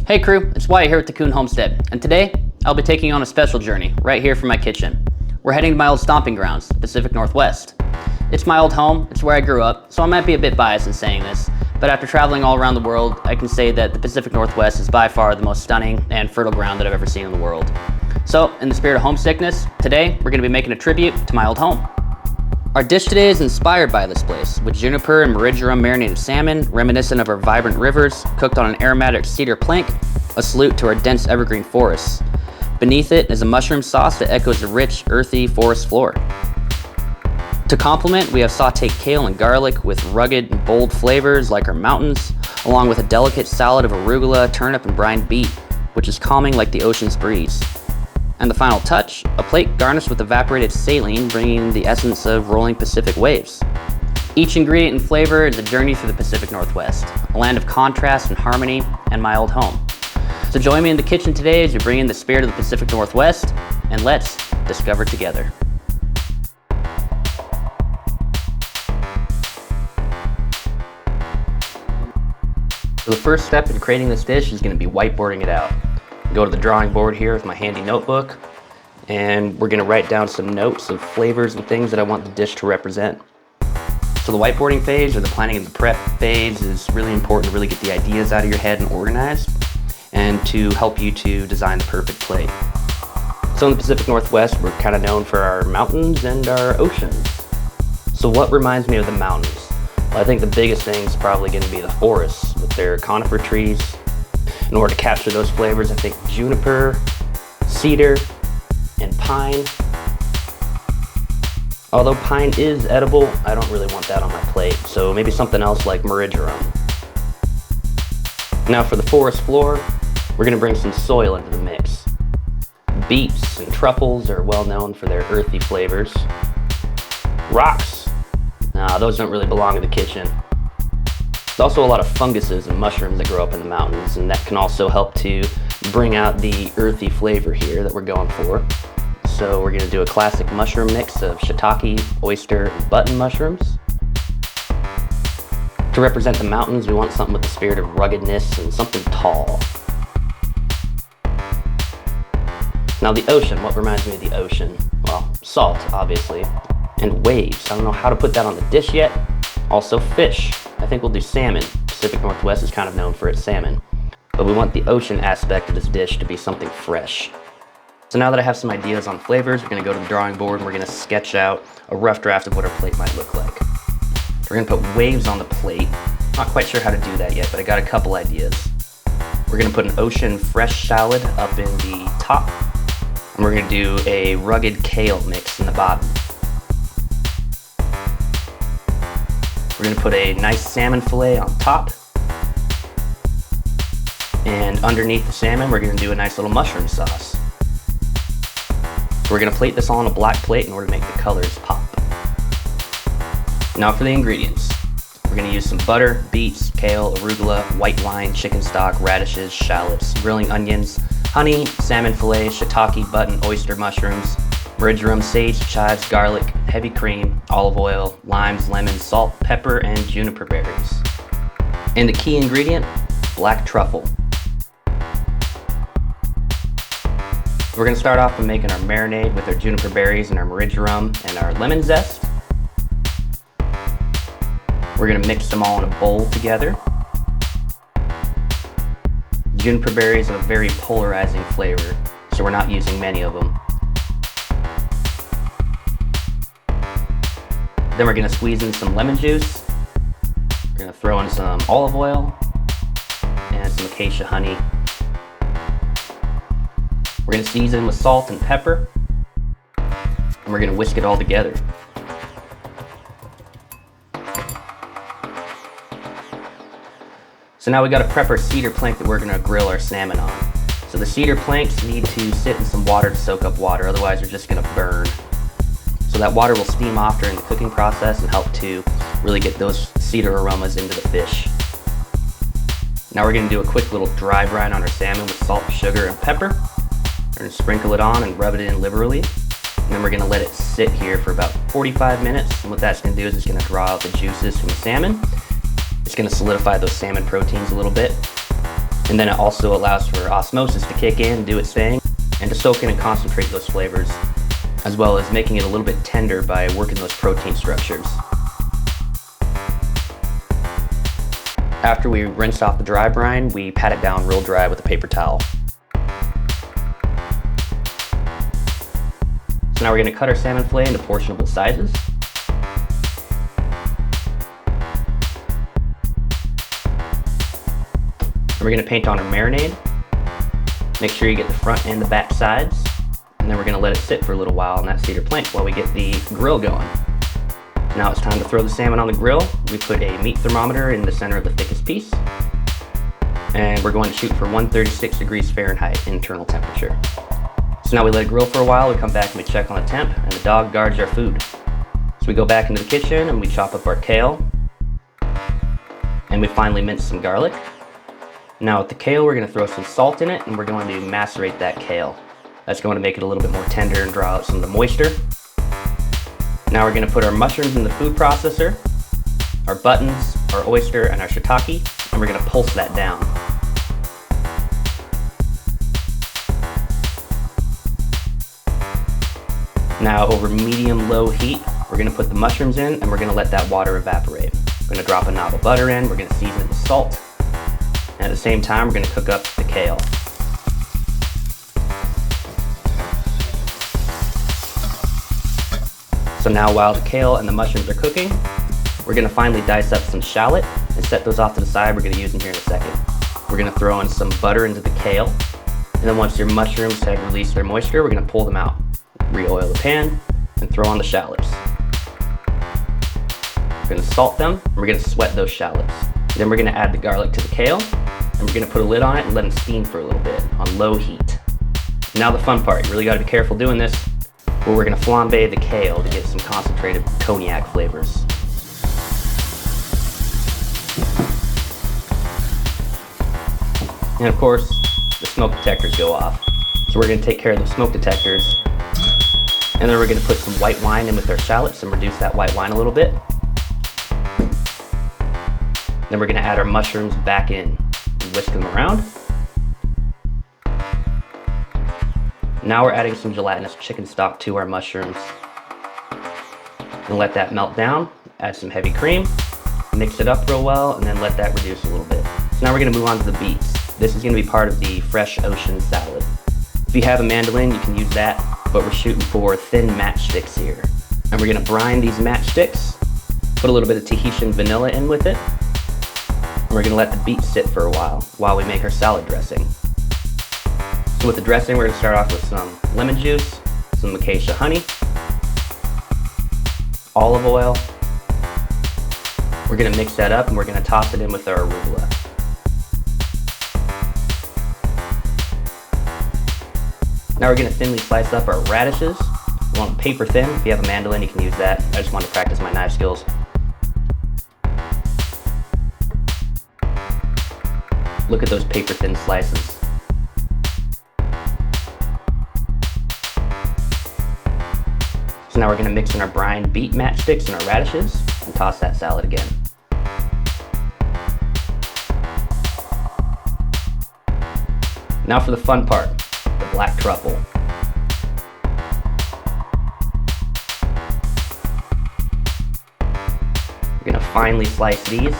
Hey crew, it's Wyatt here at Tikkun Homestead, and today I'll be taking you on a special journey right here from my kitchen. We're heading to my old stomping grounds, the Pacific Northwest. It's my old home, it's where I grew up, so I might be a bit biased in saying this, but after traveling all around the world, I can say that the Pacific Northwest is by far the most stunning and fertile ground that I've ever seen in the world. So, in the spirit of homesickness, today we're going to be making a tribute to my old home. Our dish today is inspired by this place, with juniper and marjoram marinated salmon, reminiscent of our vibrant rivers, cooked on an aromatic cedar plank, a salute to our dense evergreen forests. Beneath it is a mushroom sauce that echoes the rich, earthy forest floor. To complement, we have sauteed kale and garlic with rugged and bold flavors like our mountains, along with a delicate salad of arugula, turnip, and brined beet, which is calming like the ocean's breeze. And the final touch, a plate garnished with evaporated saline, bringing the essence of rolling Pacific waves. Each ingredient and flavor is a journey through the Pacific Northwest, a land of contrast and harmony, and my old home. So join me in the kitchen today as we bring in the spirit of the Pacific Northwest, and let's discover together. So the first step in creating this dish is going to be whiteboarding it out. Go to the drawing board here with my handy notebook, and we're going to write down some notes of flavors and things that I want the dish to represent. So the whiteboarding phase, or the planning and the prep phase, is really important to really get the ideas out of your head and organized, and to help you to design the perfect plate. So in the Pacific Northwest, we're kind of known for our mountains and our oceans. So what reminds me of the mountains? Well, I think the biggest thing is probably going to be the forests with their conifer trees. In order to capture those flavors, I think juniper, cedar, and pine. Although pine is edible, I don't really want that on my plate, so maybe something else like marjoram. Now for the forest floor, we're going to bring some soil into the mix. Beets and truffles are well known for their earthy flavors. Rocks, those don't really belong in the kitchen. There's also a lot of funguses and mushrooms that grow up in the mountains, and that can also help to bring out the earthy flavor here that we're going for. So we're going to do a classic mushroom mix of shiitake, oyster, and button mushrooms. To represent the mountains, we want something with the spirit of ruggedness and something tall. Now the ocean, what reminds me of the ocean? Well, salt, obviously, and waves. I don't know how to put that on the dish yet. Also fish. I think we'll do salmon. Pacific Northwest is kind of known for its salmon. But we want the ocean aspect of this dish to be something fresh. So now that I have some ideas on flavors, we're going to go to the drawing board and we're going to sketch out a rough draft of what our plate might look like. We're going to put waves on the plate. Not quite sure how to do that yet, but I got a couple ideas. We're going to put an ocean fresh salad up in the top. And we're going to do a rugged kale mix in the bottom. We're going to put a nice salmon fillet on top. And underneath the salmon, we're going to do a nice little mushroom sauce. So we're going to plate this all on a black plate in order to make the colors pop. Now for the ingredients. We're going to use some butter, beets, kale, arugula, white wine, chicken stock, radishes, shallots, grilling onions, honey, salmon fillet, shiitake, button, oyster mushrooms, marjoram, sage, chives, garlic, heavy cream, olive oil, limes, lemons, salt, pepper, and juniper berries. And the key ingredient, black truffle. We're going to start off by making our marinade with our juniper berries and our marjoram and our lemon zest. We're going to mix them all in a bowl together. Juniper berries have a very polarizing flavor, so we're not using many of them. Then we're going to squeeze in some lemon juice. We're going to throw in some olive oil and some acacia honey. We're going to season with salt and pepper, and we're going to whisk it all together. So now we got to prep our cedar plank that we're going to grill our salmon on. So the cedar planks need to sit in some water to soak up water, otherwise they're just going to burn. So that water will steam off during the cooking process and help to really get those cedar aromas into the fish. Now we're going to do a quick little dry brine on our salmon with salt, sugar, and pepper. We're going to sprinkle it on and rub it in liberally. And then we're going to let it sit here for about 45 minutes. And what that's going to do is it's going to draw out the juices from the salmon. It's going to solidify those salmon proteins a little bit. And then it also allows for osmosis to kick in, do its thing, and to soak in and concentrate those flavors, as well as making it a little bit tender by working those protein structures. After we rinsed off the dry brine, we pat it down real dry with a paper towel. So now we're going to cut our salmon fillet into portionable sizes. And we're going to paint on our marinade. Make sure you get the front and the back sides. And then we're going to let it sit for a little while on that cedar plank while we get the grill going. Now it's time to throw the salmon on the grill. We put a meat thermometer in the center of the thickest piece. And we're going to shoot for 136 degrees Fahrenheit internal temperature. So now we let it grill for a while, we come back and we check on the temp, and the dog guards our food. So we go back into the kitchen and we chop up our kale. And we finally mince some garlic. Now with the kale, we're going to throw some salt in it, and we're going to macerate that kale. That's going to make it a little bit more tender and draw out some of the moisture. Now we're going to put our mushrooms in the food processor, our buttons, our oyster, and our shiitake, and we're going to pulse that down. Now over medium-low heat, we're going to put the mushrooms in, and we're going to let that water evaporate. We're going to drop a knob of butter in, we're going to season it with salt, and at the same time we're going to cook up the kale. So now while the kale and the mushrooms are cooking, we're going to finally dice up some shallot and set those off to the side. We're going to use them here in a second. We're going to throw in some butter into the kale, and then once your mushrooms have released their moisture, we're going to pull them out. Re-oil the pan and throw on the shallots. We're going to salt them, and we're going to sweat those shallots. Then we're going to add the garlic to the kale, and we're going to put a lid on it and let them steam for a little bit on low heat. Now the fun part, you really got to be careful doing this, but we're going to flambe the kale to get some concentrated cognac flavors. And of course, the smoke detectors go off. So we're going to take care of the smoke detectors, and then we're going to put some white wine in with our shallots and reduce that white wine a little bit. Then we're going to add our mushrooms back in and whisk them around. Now we're adding some gelatinous chicken stock to our mushrooms. And let that melt down, add some heavy cream, mix it up real well, and then let that reduce a little bit. So now we're going to move on to the beets. This is going to be part of the fresh ocean salad. If you have a mandolin, you can use that, but we're shooting for thin matchsticks here. And we're going to brine these matchsticks, put a little bit of Tahitian vanilla in with it, and we're going to let the beets sit for a while we make our salad dressing. So with the dressing, we're going to start off with some lemon juice, some acacia honey, olive oil. We're going to mix that up and we're going to toss it in with our arugula. Now we're going to thinly slice up our radishes. We want them paper thin. If you have a mandolin, you can use that. I just want to practice my knife skills. Look at those paper thin slices. So now we're going to mix in our brined beet matchsticks and our radishes and toss that salad again. Now for the fun part, the black truffle. We're going to finely slice these.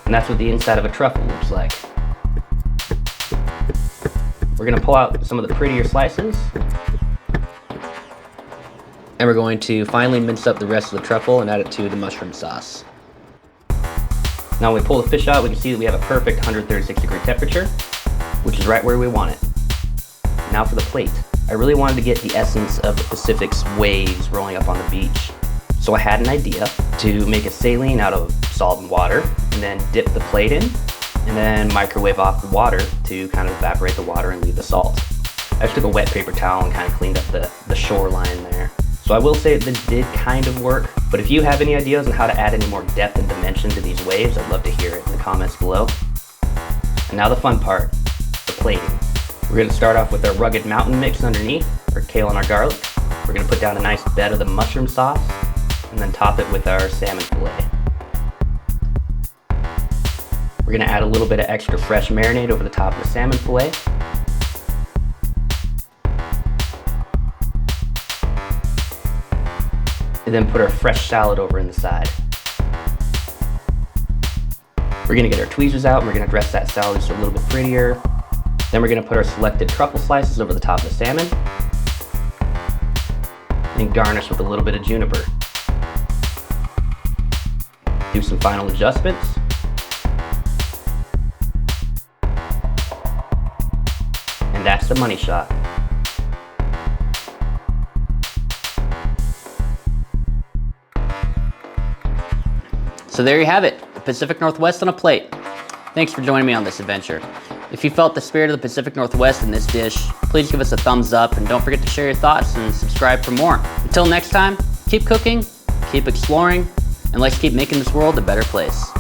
And that's what the inside of a truffle looks like. We're going to pull out some of the prettier slices. And we're going to finally mince up the rest of the truffle and add it to the mushroom sauce. Now when we pull the fish out, we can see that we have a perfect 136 degree temperature, which is right where we want it. Now for the plate. I really wanted to get the essence of the Pacific's waves rolling up on the beach. So I had an idea to make a saline out of salt and water, and then dip the plate in, and then microwave off the water to kind of evaporate the water and leave the salt. I just took a wet paper towel and kind of cleaned up the shoreline there. So I will say this did kind of work, but if you have any ideas on how to add any more depth and dimension to these waves, I'd love to hear it in the comments below. And now the fun part, the plating. We're going to start off with our rugged mountain mix underneath, our kale and our garlic. We're going to put down a nice bed of the mushroom sauce, and then top it with our salmon fillet. We're gonna add a little bit of extra fresh marinade over the top of the salmon fillet. And then put our fresh shallot over in the side. We're gonna get our tweezers out and we're gonna dress that salad just a little bit prettier. Then we're gonna put our selected truffle slices over the top of the salmon and garnish with a little bit of juniper. Do some final adjustments. And that's the money shot. So there you have it, the Pacific Northwest on a plate. Thanks for joining me on this adventure. If you felt the spirit of the Pacific Northwest in this dish, please give us a thumbs up and don't forget to share your thoughts and subscribe for more. Until next time, keep cooking, keep exploring, and let's keep making this world a better place.